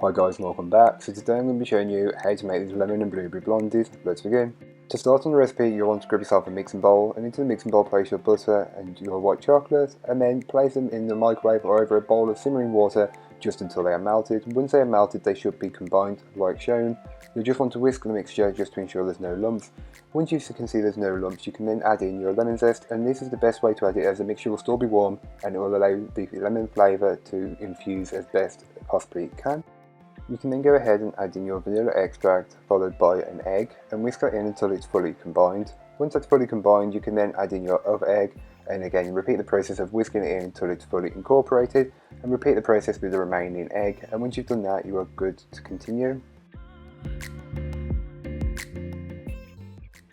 Hi guys and welcome back. So today I'm going to be showing you how to make these lemon and blueberry blondies. Let's begin. To start on the recipe, you'll want to grab yourself a mixing bowl, and into the mixing bowl place your butter and your white chocolate, and then place them in the microwave or over a bowl of simmering water just until they are melted. Once they are melted, they should be combined like shown. You'll just want to whisk the mixture just to ensure there's no lumps. Once you can see there's no lumps, you can then add in your lemon zest, and this is the best way to add it as the mixture will still be warm and it will allow the lemon flavour to infuse as best it possibly can. You can then go ahead and add in your vanilla extract followed by an egg and whisk that in until it's fully combined. Once that's fully combined, you can then add in your other egg and again repeat the process of whisking it in until it's fully incorporated, and repeat the process with the remaining egg, and once you've done that you are good to continue.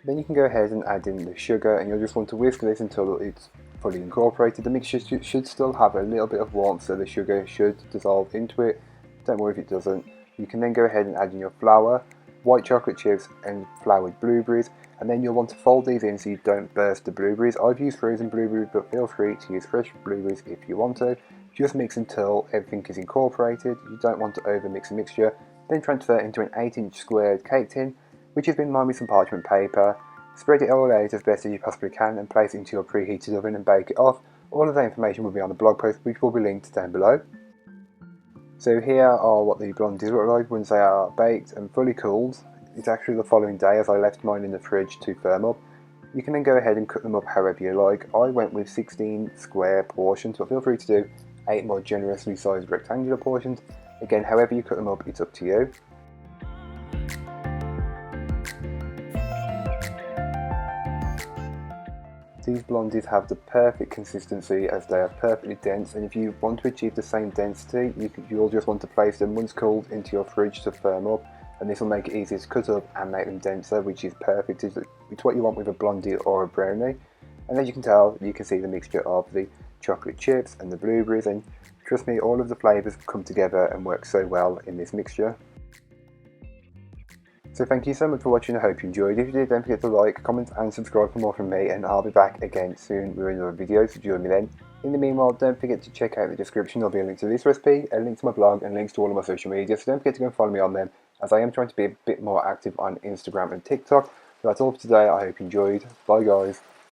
Then you can go ahead and add in the sugar, and you'll just want to whisk this until it's fully incorporated. The mixture should still have a little bit of warmth, so the sugar should dissolve into it. Don't worry if it doesn't. You can then go ahead and add in your flour, white chocolate chips and floured blueberries, and then you'll want to fold these in so you don't burst the blueberries. I've used frozen blueberries, but feel free to use fresh blueberries if you want to. Just mix until everything is incorporated. You don't want to over mix the mixture. Then transfer it into an 8-inch squared cake tin, which has been lined with some parchment paper. Spread it all out as best as you possibly can and place it into your preheated oven and bake it off. All of that information will be on the blog post, which will be linked down below. So here are what the blondies look like once they are baked and fully cooled. It's actually the following day, as I left mine in the fridge to firm up. You can then go ahead and cut them up however you like. I went with 16 square portions, but feel free to do 8 more generously sized rectangular portions. Again, however you cut them up, it's up to you. These blondies have the perfect consistency as they are perfectly dense, and if you want to achieve the same density, you'll just want to place them once cooled into your fridge to firm up, and this will make it easier to cut up and make them denser, which is perfect. It's what you want with a blondie or a brownie. And as you can tell, you can see the mixture of the chocolate chips and the blueberries, and trust me, all of the flavours come together and work so well in this mixture. So thank you so much for watching. I hope you enjoyed. If you did, don't forget to like, comment and subscribe for more from me, and I'll be back again soon with another video, so join me then. In the meanwhile, don't forget to check out the description. There'll be a link to this recipe, a link to my blog, and links to all of my social media, so don't forget to go and follow me on them, as I am trying to be a bit more active on Instagram and TikTok. So that's all for today. I hope you enjoyed. Bye guys.